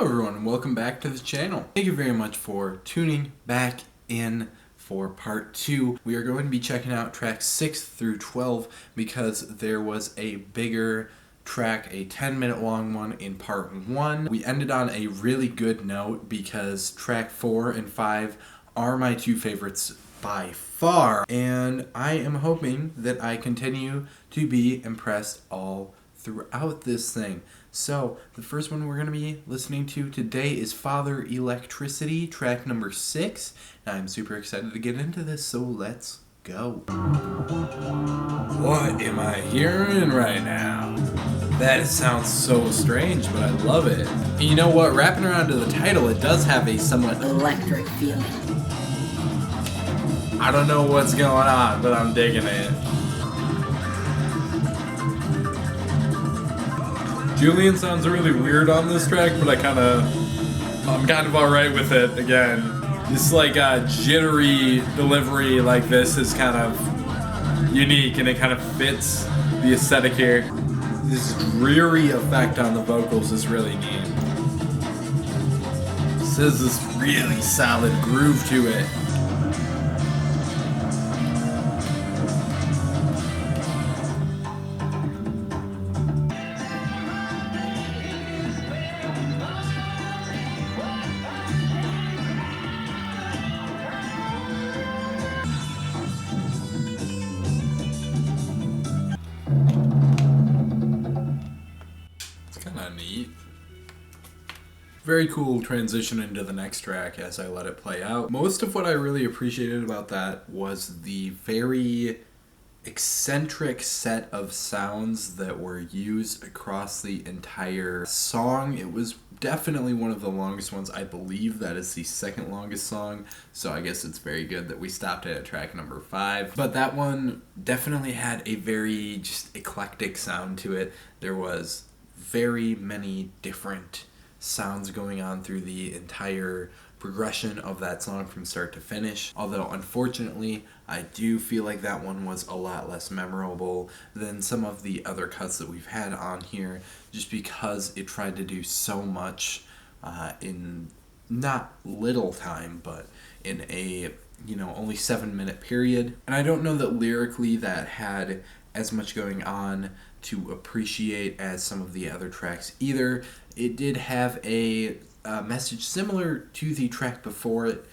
everyone and welcome back to the channel. Thank you very much for tuning back in for part 2. We are going to be checking out tracks 6 through 12 because there was a bigger track, a 10-minute long one in part 1. We ended on a really good note because track 4 and 5 are my two favorites by far, and I am hoping that I continue to be impressed all throughout this thing. So, the first one we're going to be listening to today is Father Electricity, track number 6. And I'm super excited to get into this, so let's go. What am I hearing right now? That sounds so strange, but I love it. And you know what? Wrapping around to the title, it does have a somewhat electric feeling. I don't know what's going on, but I'm digging it. Julian sounds really weird on this track, but I'm kind of alright with it. Again, this like jittery delivery like this is kind of unique and it kind of fits the aesthetic here. This dreary effect on the vocals is really neat. This has this really solid groove to it. Neat. Very cool transition into the next track as I let it play out. Most of what I really appreciated about that was the very eccentric set of sounds that were used across the entire song. It was definitely one of the longest ones. I believe that is the second longest song, so I guess it's very good that we stopped it at track number 5. But that one definitely had a very just eclectic sound to it. There was very many different sounds going on through the entire progression of that song from start to finish. Although unfortunately, I do feel like that one was a lot less memorable than some of the other cuts that we've had on here, just because it tried to do so much in not little time, but in a only 7-minute period. And I don't know that lyrically that had as much going on to appreciate as some of the other tracks either. It did have a message similar to the track before it,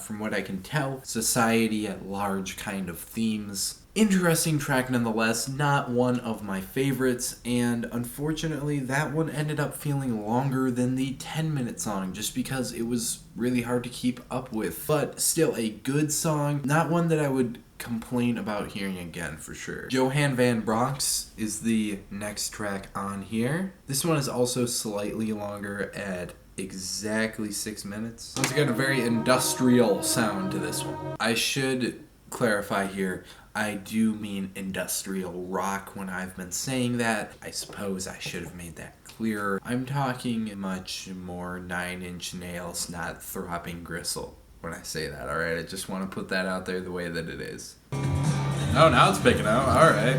from what I can tell. Society at large kind of themes. Interesting track nonetheless, not one of my favorites, and unfortunately that one ended up feeling longer than the 10-minute song just because it was really hard to keep up with. But still a good song, not one that I would complain about hearing again for sure. Johan Van Bronx is the next track on here. This one is also slightly longer at exactly 6 minutes. It's got a very industrial sound to this one. I should clarify here, I do mean industrial rock when I've been saying that. I suppose I should have made that clearer. I'm talking much more 9-inch nails, not throbbing gristle when I say that, alright? I just want to put that out there the way that it is. Oh, now it's picking out. Alright.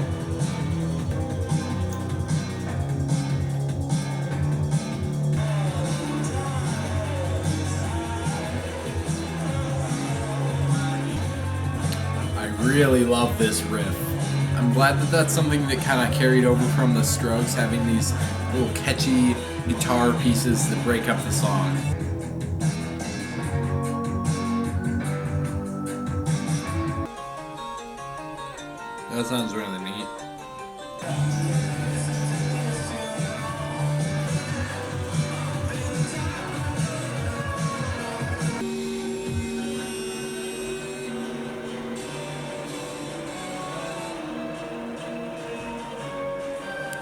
I really love this riff. I'm glad that that's something that kind of carried over from the Strokes, having these little catchy guitar pieces that break up the song. That sounds really neat.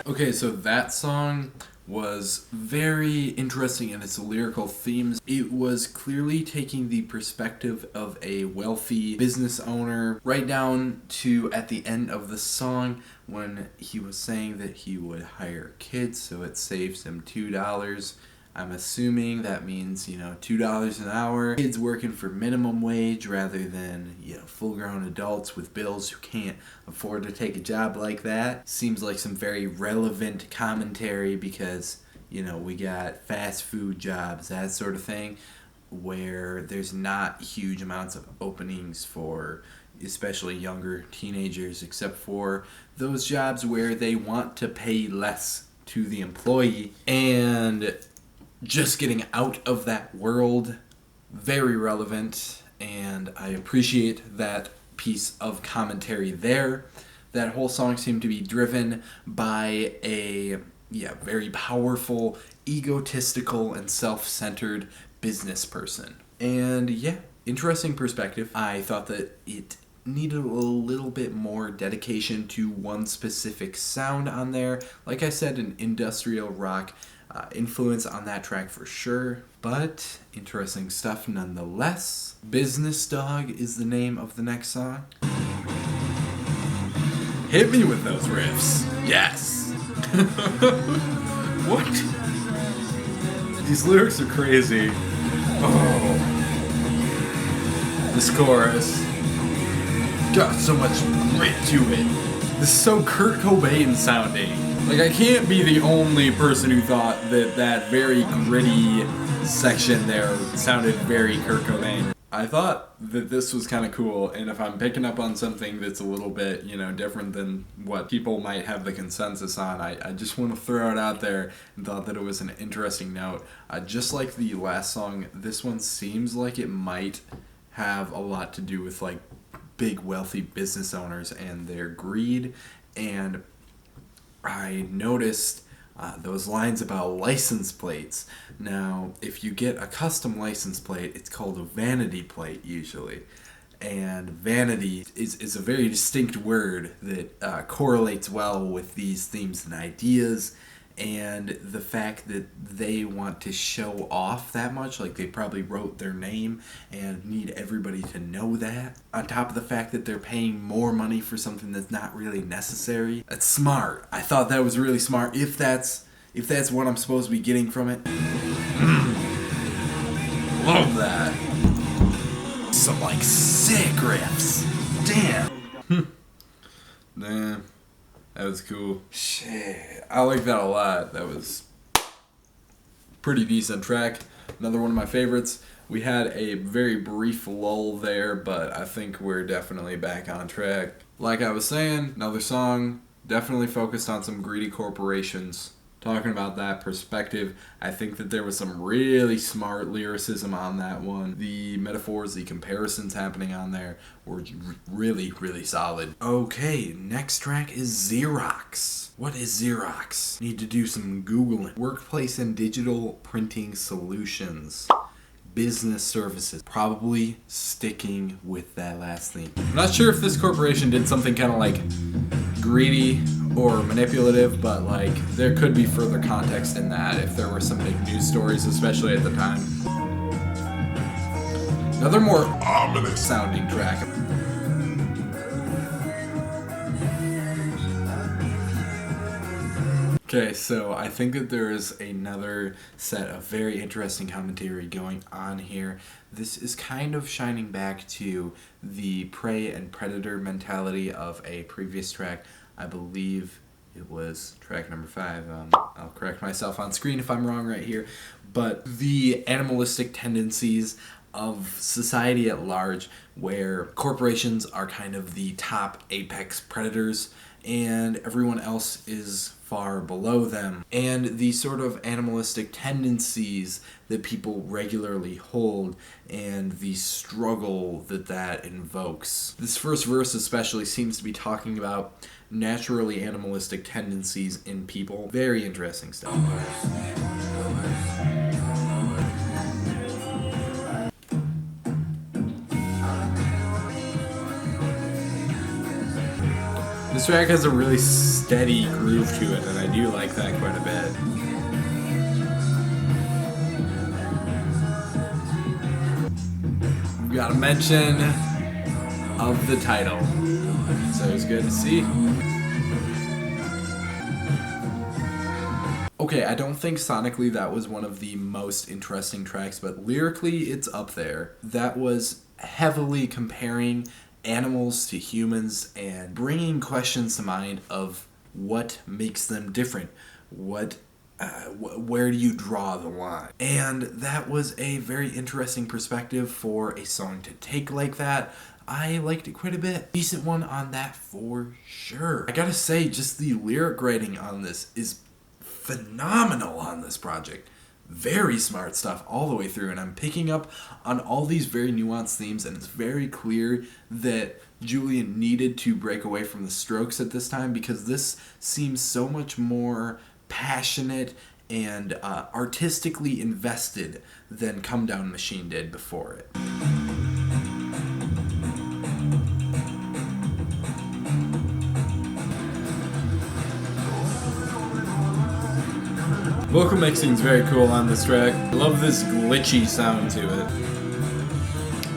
Okay, so that song was very interesting in its lyrical themes. It was clearly taking the perspective of a wealthy business owner, right down to at the end of the song when he was saying that he would hire kids so it saves him $2. I'm assuming that means, $2 an hour. Kids working for minimum wage rather than, full-grown adults with bills who can't afford to take a job like that. Seems like some very relevant commentary because, You know, we got fast food jobs, that sort of thing, where there's not huge amounts of openings for especially younger teenagers, except for those jobs where they want to pay less to the employee. And just getting out of that world, very relevant, and I appreciate that piece of commentary there. That whole song seemed to be driven by a very powerful, egotistical, and self-centered business person. And yeah, interesting perspective. I thought that it needed a little bit more dedication to one specific sound on there. Like I said, an industrial rock influence on that track for sure, but interesting stuff nonetheless. Business Dog is the name of the next song. Hit me with those riffs. Yes. What? These lyrics are crazy. Oh. This chorus got so much grit to it. This is so Kurt Cobain sounding. Like, I can't be the only person who thought that that very gritty section there sounded very Kurt Cobain. I thought that this was kind of cool, and if I'm picking up on something that's a little bit, different than what people might have the consensus on, I just want to throw it out there and thought that it was an interesting note. Just like the last song, this one seems like it might have a lot to do with, like, big wealthy business owners and their greed, and I noticed those lines about license plates. Now, if you get a custom license plate, it's called a vanity plate usually. And vanity is a very distinct word that correlates well with these themes and ideas. And the fact that they want to show off that much, like they probably wrote their name and need everybody to know that, on top of the fact that they're paying more money for something that's not really necessary. That's smart. I thought that was really smart, if that's what I'm supposed to be getting from it. Love that. Some, like, sick riffs. Damn. Damn. That was cool. Shit. I like that a lot. That was pretty decent track. Another one of my favorites. We had a very brief lull there, but I think we're definitely back on track. Like I was saying, another song definitely focused on some greedy corporations. Talking about that perspective, I think that there was some really smart lyricism on that one. The metaphors, the comparisons happening on there were really, really solid. Okay, next track is Xerox. What is Xerox? Need to do some Googling. Workplace and digital printing solutions. Business services. Probably sticking with that last thing. I'm not sure if this corporation did something kind of like greedy or manipulative, but like there could be further context in that if there were some big news stories, especially at the time. Another more ominous sounding track. Okay, so I think that there is another set of very interesting commentary going on here. This is kind of shining back to the prey and predator mentality of a previous track. I believe it was track number 5. I'll correct myself on screen if I'm wrong right here. But the animalistic tendencies of society at large, where corporations are kind of the top apex predators and everyone else is far below them, and the sort of animalistic tendencies that people regularly hold and the struggle that invokes. This first verse especially seems to be talking about naturally animalistic tendencies in people. Very interesting stuff. This track has a really steady groove to it, and I do like that quite a bit. We've got a mention of the title, so it's good to see. Okay, I don't think sonically that was one of the most interesting tracks, but lyrically it's up there. That was heavily comparing animals to humans and bringing questions to mind of what makes them different, what where do you draw the line? And that was a very interesting perspective for a song to take like that. I liked it quite a bit. Decent one on that for sure. I gotta say, just the lyric writing on this is phenomenal on this project. Very smart stuff all the way through, and I'm picking up on all these very nuanced themes, and it's very clear that Julian needed to break away from the Strokes at this time, because this seems so much more passionate and artistically invested than Come Down Machine did before it. Vocal mixing is very cool on this track. I love this glitchy sound to it.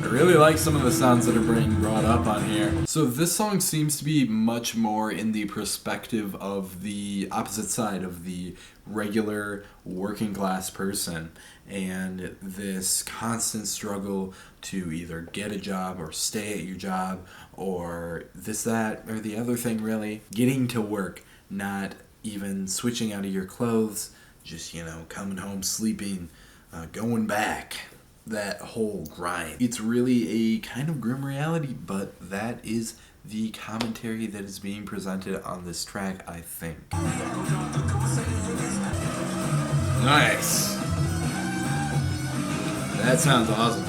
I really like some of the sounds that are being brought up on here. So this song seems to be much more in the perspective of the opposite side of the regular working class person, and this constant struggle to either get a job or stay at your job, or this, that, or the other thing really. Getting to work, not even switching out of your clothes, just, coming home, sleeping, going back. That whole grind. It's really a kind of grim reality, but that is the commentary that is being presented on this track, I think. Nice. That sounds awesome.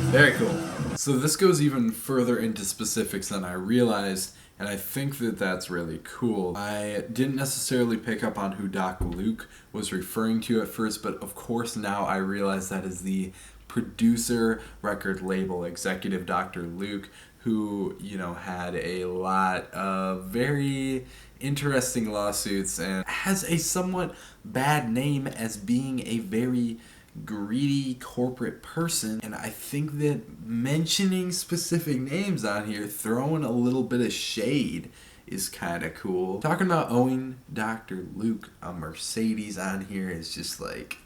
Very cool. So this goes even further into specifics than I realized, and I think that that's really cool. I didn't necessarily pick up on who Doc Luke was referring to at first, but of course now I realize that is the producer, record label executive, Dr. Luke, who, had a lot of very interesting lawsuits and has a somewhat bad name as being a very greedy corporate person. And I think that mentioning specific names on here, throwing a little bit of shade, is kind of cool. Talking about owing Dr. Luke a Mercedes on here is just like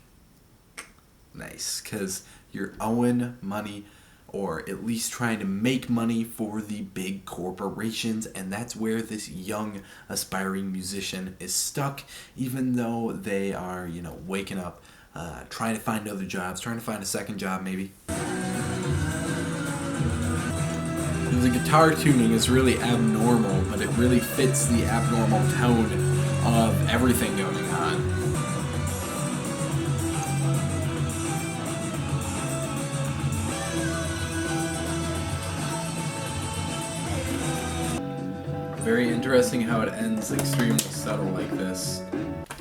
nice, because you're owing money, or at least trying to make money for the big corporations, and that's where this young aspiring musician is stuck, even though they are, waking up, trying to find other jobs, trying to find a second job maybe. The guitar tuning is really abnormal, but it really fits the abnormal tone of everything going on. Very interesting how it ends extremely subtle like this.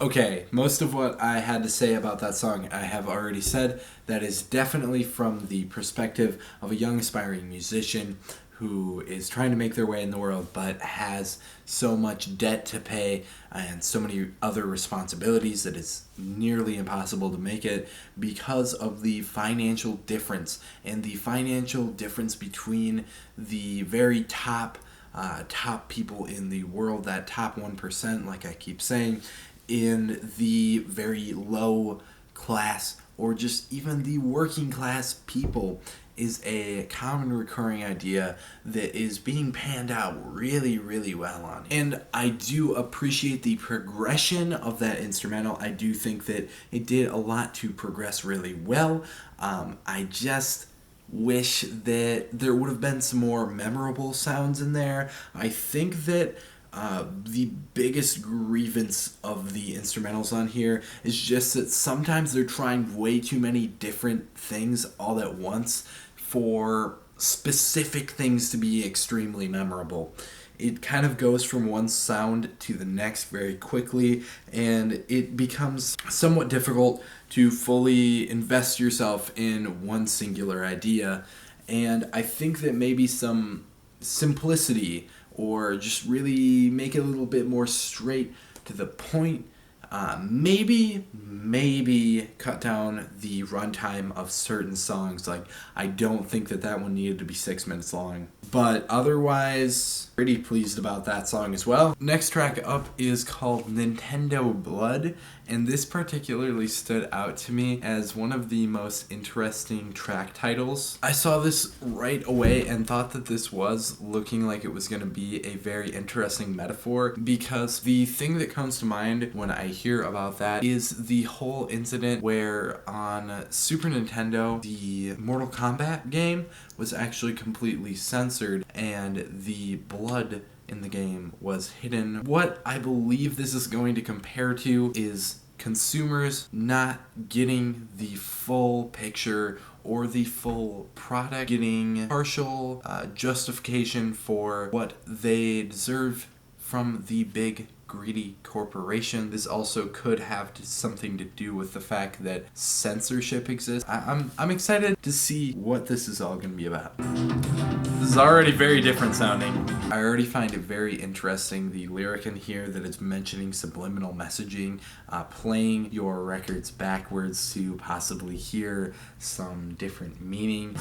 Okay, most of what I had to say about that song I have already said. That is definitely from the perspective of a young aspiring musician who is trying to make their way in the world but has so much debt to pay and so many other responsibilities that it's nearly impossible to make it because of the financial difference, and the financial difference between the very top people in the world, that top 1%, like I keep saying, in the very low class, or just even the working class people, is a common recurring idea that is being panned out really, really well on. And I do appreciate the progression of that instrumental. I do think that it did a lot to progress really well. I just wish that there would have been some more memorable sounds in there. I think that the biggest grievance of the instrumentals on here is just that sometimes they're trying way too many different things all at once for specific things to be extremely memorable. It kind of goes from one sound to the next very quickly, and it becomes somewhat difficult to fully invest yourself in one singular idea. And I think that maybe some simplicity, or just really make it a little bit more straight to the point, maybe cut down the runtime of certain songs. Like, I don't think that one needed to be 6 minutes long. But otherwise, pretty pleased about that song as well. Next track up is called Nintendo Blood, and this particularly stood out to me as one of the most interesting track titles. I saw this right away and thought that this was looking like it was going to be a very interesting metaphor, because the thing that comes to mind when I hear about that is the whole incident where on Super Nintendo, the Mortal Kombat game was actually completely censored and the blood in the game was hidden. What I believe this is going to compare to is consumers not getting the full picture or the full product, getting partial justification for what they deserve from the big greedy corporation. This also could have something to do with the fact that censorship exists. I'm excited to see what this is all going to be about. This is already very different sounding. I already find it very interesting, the lyric in here that it's mentioning subliminal messaging, playing your records backwards to possibly hear some different meaning.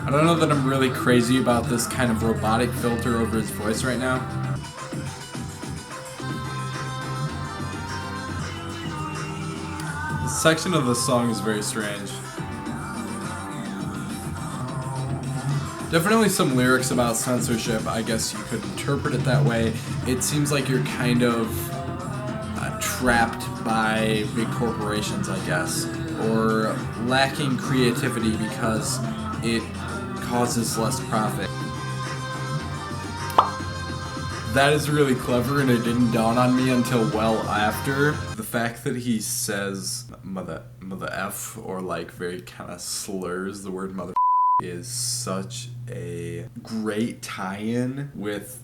I don't know that I'm really crazy about this kind of robotic filter over his voice right now. This section of the song is very strange. Definitely some lyrics about censorship. I guess you could interpret it that way. It seems like you're kind of trapped by big corporations, I guess, or lacking creativity because it causes less profit. That is really clever, and it didn't dawn on me until well after. The fact that he says mother F, or like very kind of slurs the word mother, is such a great tie-in with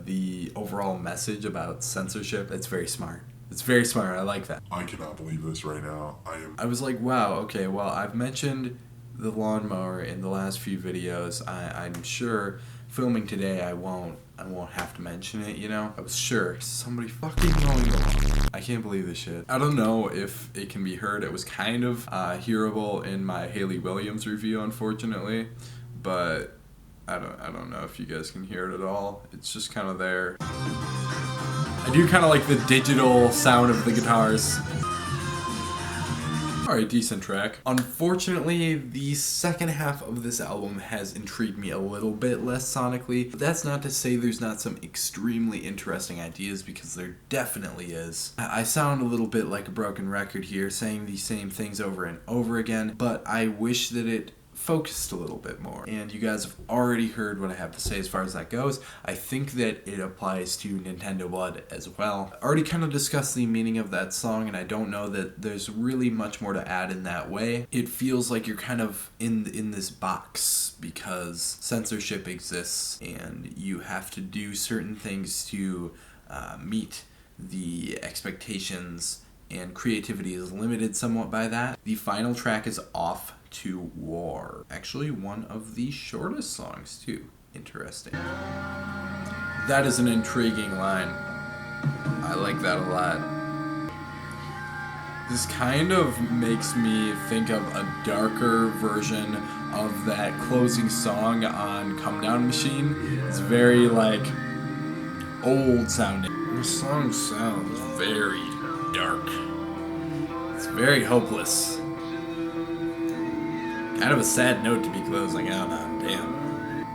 the overall message about censorship. It's very smart. It's very smart. I like that. I cannot believe this right now. I was like, wow, okay, well, I've mentioned the lawnmower in the last few videos. I'm sure filming today I won't have to mention it, you know? I was sure. Somebody fucking mowing the lawn. I can't believe this shit. I don't know if it can be heard. It was kind of hearable in my Haley Williams review, unfortunately, but I don't know if you guys can hear it at all. It's just kind of there. I do kind of like the digital sound of the guitars. Alright, decent track. Unfortunately, the second half of this album has intrigued me a little bit less sonically, but that's not to say there's not some extremely interesting ideas, because there definitely is. I sound a little bit like a broken record here, saying the same things over and over again, but I wish that it focused a little bit more. And you guys have already heard what I have to say as far as that goes. I think that it applies to Nintendo Blood as well. I already kind of discussed the meaning of that song, and I don't know that there's really much more to add in that way. It feels like you're kind of in this box because censorship exists and you have to do certain things to meet the expectations, and creativity is limited somewhat by that. The final track is Off to War. Actually, one of the shortest songs, too. Interesting. That is an intriguing line. I like that a lot. This kind of makes me think of a darker version of that closing song on Come Down Machine. It's very, like, old sounding. This song sounds very dark. It's very hopeless. Kind of a sad note to be closing out on, damn.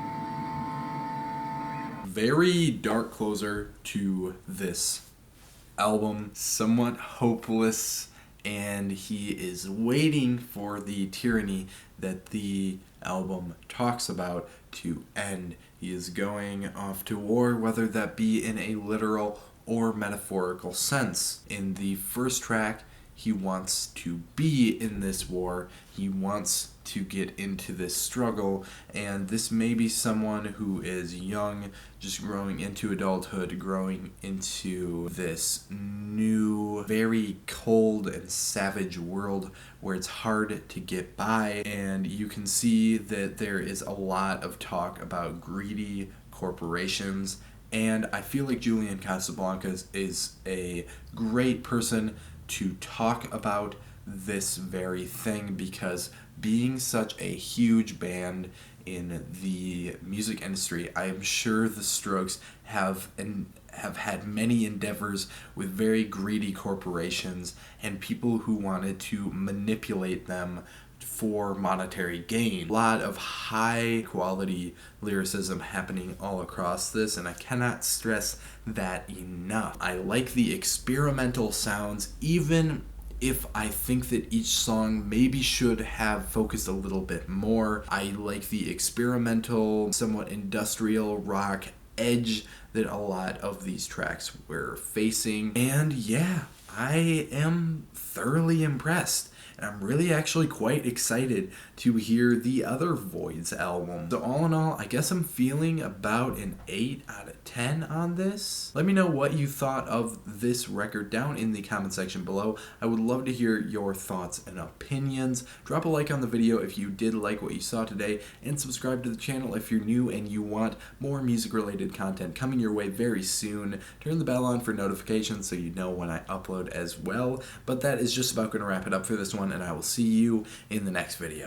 Very dark closer to this album, somewhat hopeless, and he is waiting for the tyranny that the album talks about to end. He is going off to war, whether that be in a literal or metaphorical sense. In the first track, he wants to be in this war. He wants to get into this struggle, and this may be someone who is young, just growing into adulthood, growing into this new, very cold and savage world where it's hard to get by, and you can see that there is a lot of talk about greedy corporations, and I feel like Julian Casablancas is a great person to talk about this very thing, because being such a huge band in the music industry. I am sure the Strokes have had many endeavors with very greedy corporations and people who wanted to manipulate them for monetary gain. A lot of high quality lyricism happening all across this, and I cannot stress that enough. I like the experimental sounds, even if I think that each song maybe should have focused a little bit more. I like the experimental, somewhat industrial rock edge that a lot of these tracks were facing. And yeah, I am thoroughly impressed. And I'm really actually quite excited to hear the other Voidz album. So all in all, I guess I'm feeling about an 8 out of 10 on this. Let me know what you thought of this record down in the comment section below. I would love to hear your thoughts and opinions. Drop a like on the video if you did like what you saw today, and subscribe to the channel if you're new and you want more music-related content coming your way very soon. Turn the bell on for notifications so you know when I upload as well. But that is just about going to wrap it up for this one, and I will see you in the next video.